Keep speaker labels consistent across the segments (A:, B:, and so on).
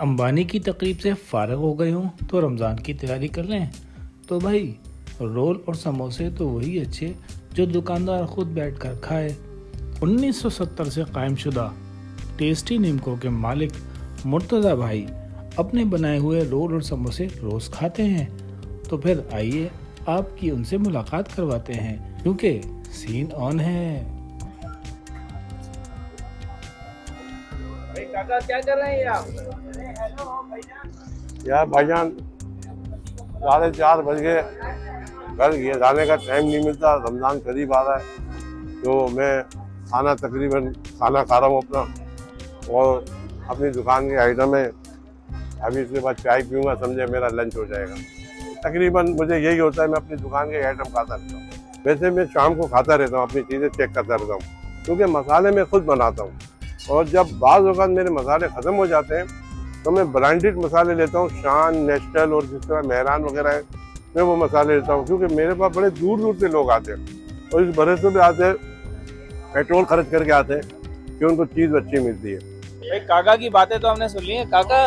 A: अंबानी की तकरीब से फारग हो गए हूँ तो रमज़ान की तैयारी कर लें। तो भाई रोल और समोसे तो वही अच्छे जो दुकानदार खुद बैठकर खाए। 1970 से कायम शुदा टेस्टी निमको के मालिक मुर्तज़ा भाई अपने बनाए हुए रोल और समोसे रोज़ खाते हैं। तो फिर आइए आपकी उनसे मुलाकात करवाते हैं क्योंकि सीन ऑन है।
B: भाई काका क्या कर रहे हैं आप?
C: यार भाईजान 4:30 बज गए, घर जाने का टाइम नहीं मिलता। रमज़ान करीब आ रहा है तो मैं तकरीबन खाना खा रहा हूँ अपना, और अपनी दुकान के आइटम है। अभी इसके बाद चाय पीऊँगा, समझे मेरा लंच हो जाएगा। तकरीबन मुझे यही होता है, मैं अपनी दुकान के आइटम खाता रहता हूँ। वैसे मैं शाम को खाता रहता हूँ, अपनी चीज़ें चेक करता रहता हूँ क्योंकि मसाले मैं खुद बनाता हूँ। और जब बाज़ औक़ात मेरे मसाले ख़त्म हो जाते हैं तो मैं ब्रांडेड मसाले लेता हूँ, शान, नेस्टल और जिस तरह मेहरान वगैरह है, मैं वो मसाले लेता हूँ क्योंकि मेरे पास बड़े दूर दूर से लोग आते हैं और इस भरोसे पे आते हैं, पेट्रोल खर्च करके आते हैं कि उनको चीज़ अच्छी मिलती है।
B: भाई काका की बातें तो हमने सुन ली है। काका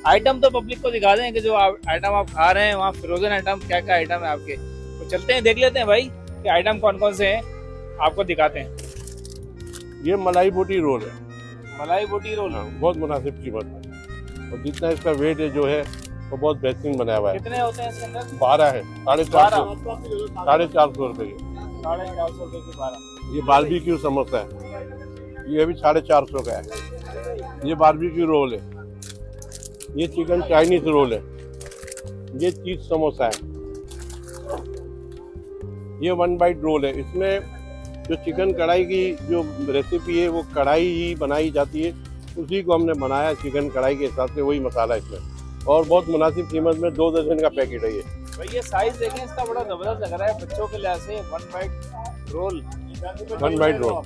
B: आइटम तो पब्लिक को दिखा दें कि जो आइटम आप खा रहे हैं वहाँ फ्रोजन आइटम क्या क्या आइटम है आपके, तो चलते हैं देख लेते हैं भाई कि आइटम कौन कौन से हैं, आपको दिखाते हैं।
C: ये मलाई बोटी रोल है।
B: मलाई बोटी रोल
C: बहुत मुनासिब कीमत है और जितना इसका वेट है जो है वो बहुत बेहतरीन बनाया हुआ है।
B: कितने होते हैं इसके अंदर?
C: 12 है, 450 रुपये के।
B: 450 रुपए की 12।
C: ये बारबेक्यू समोसा है, ये भी 450 का है। ये बारबेक्यू रोल है, ये चिकन चाइनीज रोल है, ये चीज समोसा है, ये 1 बाइट रोल है। इसमें जो चिकन कढ़ाई की जो रेसिपी है वो कढ़ाई ही बनाई जाती है, उसी को हमने बनाया चिकन कढ़ाई के हिसाब से, वही मसाला इसमें, और बहुत मुनासिब कीमत में 2 दर्जन का पैकेट है ये।
B: भाई ये साइज देखें, इसका बड़ा जबरदस्त लग रहा है बच्चों के लिहाज से। 1 बाइट रोल,
C: 1 बाइट रोल।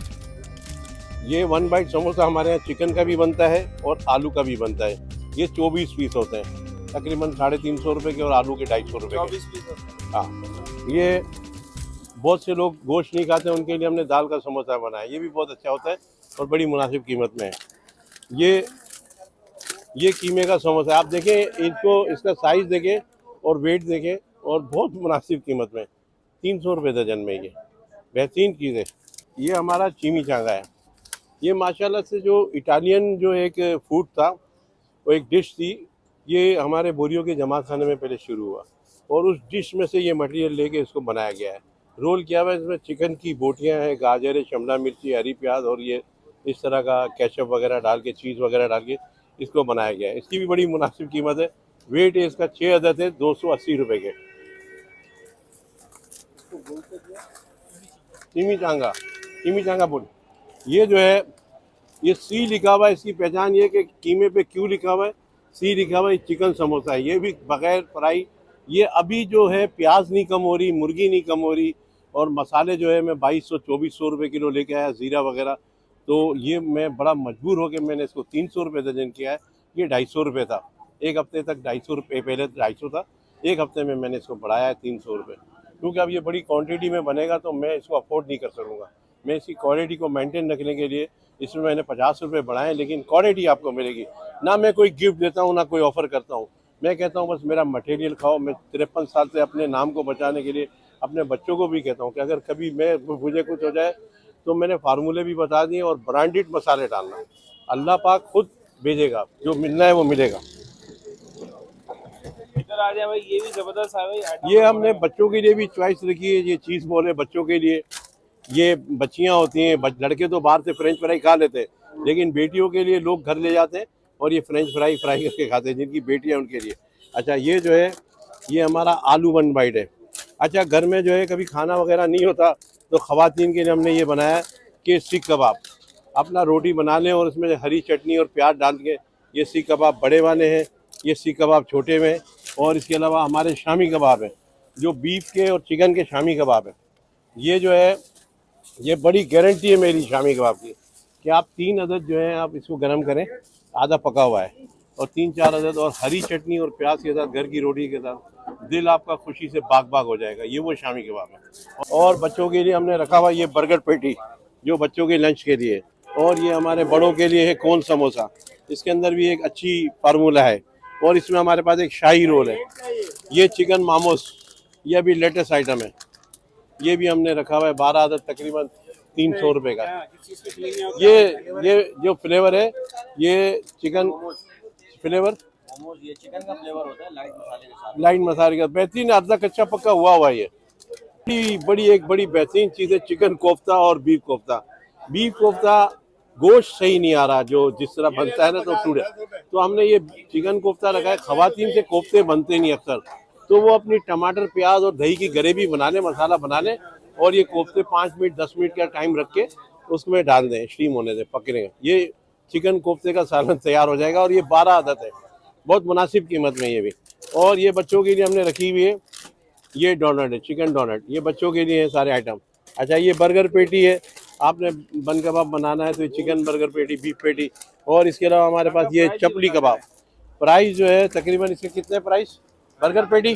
C: ये 1 बाइट समोसा हमारे यहाँ चिकन का भी बनता है और आलू का भी बनता है। ये 24 पीस होते हैं, तकरीबन 350 रुपये के, और आलू के 250 रुपये के।
B: 24 पीस होते हैं।
C: हाँ, ये बहुत से लोग गोश्त नहीं खाते, उनके लिए हमने दाल का समोसा बनाया, ये भी बहुत अच्छा होता है और बड़ी मुनासिब कीमत में है। ये कीमे का समोसा है, आप देखें इनको, इसका साइज़ देखें और वेट देखें, और बहुत मुनासिब कीमत में, 300 रुपये दर्जन में। ये बेहतरीन चीज़ है। ये हमारा चीमी चांगा है। ये माशाल्लाह से जो इटालियन जो एक फूड था, वो एक डिश थी, ये हमारे बोरियों के जमात खाने में पहले शुरू हुआ और उस डिश में से ये मटेरियल लेके इसको बनाया गया है। रोल किया हुआ है, इसमें चिकन की बोटियां हैं, गाजर है, शिमला मिर्ची, हरी प्याज, और ये इस तरह का केचप वगैरह डाल के, चीज़ वगैरह डाल के इसको बनाया गया है। इसकी भी बड़ी मुनासिब कीमत है। वेट है इसका 6 अदद है, 280 रुपये के। चीमी चांगा बोल, ये जो है ये सी लिखा हुआ है। इसकी पहचान ये कि कीमे पे क्यों लिखा हुआ है, सी लिखा हुआ है, चिकन समोसा है। ये भी बगैर फ्राई। ये अभी जो है प्याज नहीं कम हो रही, मुर्गी नहीं कम हो रही, और मसाले जो है मैं 2200-2400 रुपये किलो लेके आया, ज़ीरा वगैरह। तो ये मैं बड़ा मजबूर हो के मैंने इसको 300 रुपये दर्जन किया है। ये 250 रुपये था, एक हफ्ते तक 250 रुपये, पहले 250 था, एक हफ्ते में मैंने इसको बढ़ाया है 300 रुपये, क्योंकि अब ये बड़ी क्वांटिटी में बनेगा तो मैं इसको अफोर्ड नहीं कर सकूँगा। मैं इसकी क्वालिटी को मेंटेन रखने के लिए इसमें मैंने 50 रुपये बढ़ाए, लेकिन क्वालिटी आपको मिलेगी। ना मैं कोई गिफ्ट देता हूँ, ना कोई ऑफ़र करता हूँ। मैं कहता हूँ बस मेरा मटेरियल खाओ। मैं 53 साल से अपने नाम को बचाने के लिए अपने बच्चों को भी कहता हूँ कि अगर कभी मुझे कुछ हो जाए तो मैंने फार्मूले भी बता दिए, और ब्रांडेड मसाले डालना, अल्लाह पाक खुद भेजेगा, जो मिलना है वो मिलेगा।
B: इधर आ जाए भाई, ये भी जबरदस्त है भाई।
C: ये हमने बच्चों के लिए भी चॉइस रखी है। ये चीज़ बॉल है बच्चों के लिए। ये बच्चियाँ होती हैं, लड़के तो बाहर से फ्रेंच फ्राई खा लेते हैं, लेकिन बेटियों के लिए लोग घर ले जाते हैं और ये फ्रेंच फ्राई करके खाते हैं, जिनकी बेटियाँ उनके लिए। अच्छा, ये जो है ये हमारा आलू 1 बाइट है। अच्छा, घर में जो है कभी खाना वगैरह नहीं होता तो ख़वातीन के लिए हमने ये बनाया कि सीख कबाब, अपना रोटी बना लें और उसमें हरी चटनी और प्याज डाल के, ये सीख कबाब बड़े वाले हैं, ये सीख कबाब छोटे में, और इसके अलावा हमारे शामी कबाब हैं जो बीफ के और चिकन के शामी कबाब हैं। ये जो है ये बड़ी गारंटी है मेरी शामी कबाब की कि आप 3 अदद जो है आप इसको गर्म करें, आधा पका हुआ है, और 3-4 अदद और हरी चटनी और प्याज के साथ, घर की रोटी के साथ, दिल आपका खुशी से बाग बाग हो जाएगा। ये वो शामी कबाब है। और बच्चों के लिए हमने रखा हुआ ये बर्गर पेटी, जो बच्चों के लंच के लिए, और ये हमारे बड़ों के लिए है कोन समोसा। इसके अंदर भी एक अच्छी फार्मूला है। और इसमें हमारे पास एक शाही रोल है, ये चिकन मामोस, ये अभी लेटेस्ट आइटम है। ये भी हमने रखा हुआ है 12 आदत तकरीबन 300 रुपये का। ये जो फ्लेवर है ये चिकन फ्लेवर,
D: ये चिकन का फ्लेवर होता है लाइट मसाले के साथ।
C: लाइट मसाले का बेहतरीन आधा कच्चा पक्का हुआ है। ये बड़ी बेहतरीन चीज़ है चिकन कोफ्ता और बीफ कोफ्ता। बीफ कोफ्ता गोश्त सही नहीं आ रहा, जो जिस तरह बनता है ना तो टूटे, तो हमने ये चिकन कोफ्ता रखा है। खवातीन से कोफ्ते बनते नहीं अक्सर, तो वो अपनी टमाटर प्याज और दही की ग्रेवी बना लें, मसाला बना लें, और ये कोफ्ते 5 मिनट 10 मिनट का टाइम रख के उसमें डाल दें, स्टीम होने दें, पकड़ेंगे। ये चिकन कोफ्ते का सालन तैयार हो जाएगा। और ये 12 आदत है, बहुत मुनासिब कीमत में ये भी। और ये बच्चों के लिए हमने रखी हुई है, ये डोनट है, चिकन डोनट, ये बच्चों के लिए है सारे आइटम। अच्छा, ये बर्गर पेटी है, आपने बन कबाब बनाना है तो ये चिकन बर्गर पेटी, बीफ पेटी। और इसके अलावा हमारे पास ये चपली कबाब। प्राइस जो है तकरीबन इसके कितने प्राइस? बर्गर पेटी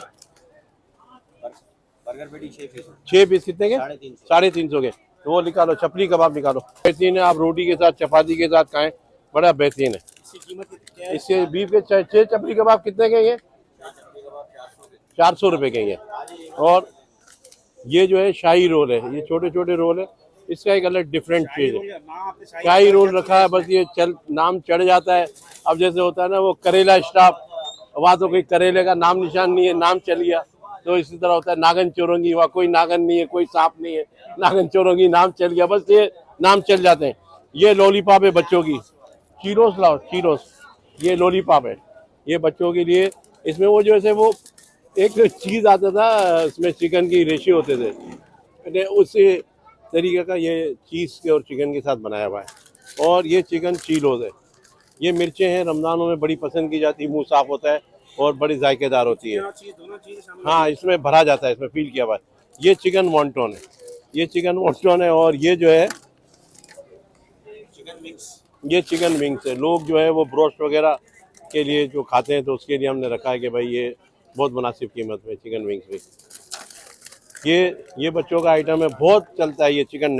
D: बर्गर पेटी 6 पीस
C: 6 पीस कितने के?
D: 350।
C: 350 के। तो वो निकालो, चपली कबाब निकालो। बेहतरीन है, आप रोटी के साथ चपाती के साथ खाएं, बड़ा बेहतरीन है।
D: इसकी कीमत कितनी है?
C: इसके बीफ के 6 चपली कबाब कितने के? ये 400 रुपये के ये। और ये जो है शाही रोल है, ये छोटे छोटे रोल है, इसका एक अलग डिफरेंट चीज़ है। शाही रोल रखा है, बस ये नाम चढ़ जाता है। अब जैसे होता है ना वो करेला स्टाफ, वहाँ तो कोई करेले का नाम निशान नहीं है, नाम चल गया। तो इसी तरह होता है नागन चौरंगी, वहाँ कोई नागन नहीं है, कोई सांप नहीं है, नागन चौरंगी नाम चल गया, बस ये नाम चल जाते हैं। ये लॉलीपॉप है बच्चों की, चीरोस लाओ, चीरोस, ये लॉलीपॉप है, ये बच्चों के लिए। इसमें वो जो है वो एक चीज़ आता था, इसमें चिकन की रेशे होते थे, उसी तरीके का ये चीज़ के और चिकन के साथ बनाया हुआ है। और ये चिकन चीलोज है, ये मिर्चें हैं, रमज़ानों में बड़ी पसंद की जाती है, मुंह साफ़ होता है और बड़ी जायकेदार होती है। हाँ, इसमें भरा जाता है, इसमें फील किया हुआ है। ये चिकन वॉन्टोन है, ये चिकन वॉन्टोन है। और ये जो है
D: चिकन मिक्स, ये
C: चिकन विंग्स है। लोग जो है वो ब्रोस्ट वगैरह के लिए जो खाते हैं, तो उसके लिए हमने रखा है कि भाई ये बहुत मुनासिब कीमत में चिकन विंग्स भी। ये बच्चों का आइटम है, बहुत चलता है ये चिकन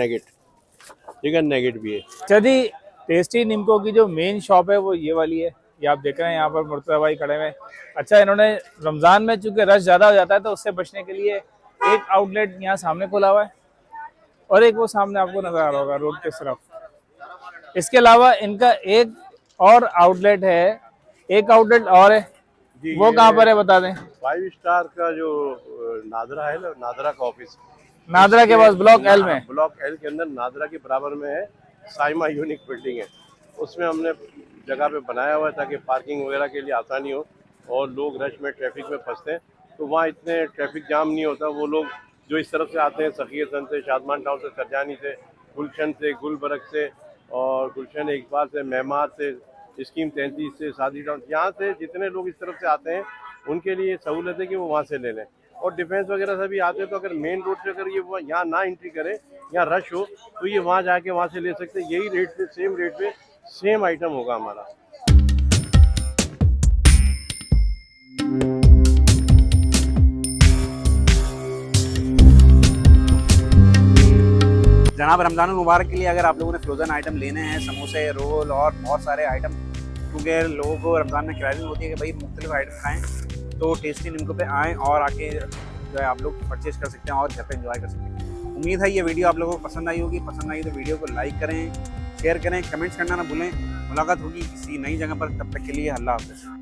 C: नेगेट भी है।
B: चलिए, टेस्टी निम्को की जो मेन शॉप है वो ये वाली है, ये आप देख रहे हैं, यहाँ पर मुर्तज़ा भाई खड़े हैं। अच्छा, इन्होंने रमज़ान में चूंकि रश ज़्यादा हो जाता है तो उससे बचने के लिए एक आउटलेट यहाँ सामने खोला हुआ है, और एक वो सामने आपको नजर आ रहा होगा रोड के तरफ। इसके अलावा इनका एक और आउटलेट है, एक आउटलेट और है, वो कहाँ पर है बता दें?
C: 5 स्टार का जो नादरा है ना, नादरा का ऑफिस,
B: नादरा के पास ब्लॉक एल में,
C: ब्लॉक एल के अंदर नादरा के बराबर में है साइमा यूनिक बिल्डिंग है। उसमें हमने जगह पे बनाया हुआ है ताकि पार्किंग वगैरह के लिए आसानी हो, और लोग रश में ट्रैफिक में फंसते हैं तो वहाँ इतने ट्रैफिक जाम नहीं होता। वो लोग जो इस तरफ से आते हैं, सखीयतन से, शादमान टाउन से, सरजानी से, गुलशन से, गुलबर्ग से, और गुलशन इकबाल से, मेहमान से, स्कीम 33 से, सादी टाउन, यहाँ से जितने लोग इस तरफ से आते हैं उनके लिए सहूलत है कि वो वहाँ से ले लें। और डिफेंस वगैरह से भी आते हैं, तो अगर मेन रोड से अगर ये यहाँ ना एंट्री करें, यहाँ रश हो, तो ये वहाँ जाके वहाँ से ले सकते हैं। यही रेट पे, सेम रेट पे सेम आइटम होगा हमारा।
D: जनाब, रमज़ान मुबारक के लिए अगर आप लोगों ने फ्रोज़न आइटम लेने हैं, समोसे, रोल और बहुत सारे आइटम, क्योंकि लोगों को रमज़ान में क्रेविंग होती है कि भाई मुख्तलिफ आइटम खाएं, तो टेस्टी निम्को पे आएँ और आके जो है आप लोग परचेज कर सकते हैं और घर पे एंजॉय कर सकते हैं। उम्मीद है ये वीडियो आप लोगों को पसंद आई होगी। पसंद आई तो वीडियो को लाइक करें, शेयर करें, कमेंट्स करना ना भूलें। मुलाकात होगी किसी नई जगह पर, तब तक के लिए अल्लाह हाफ़िज़।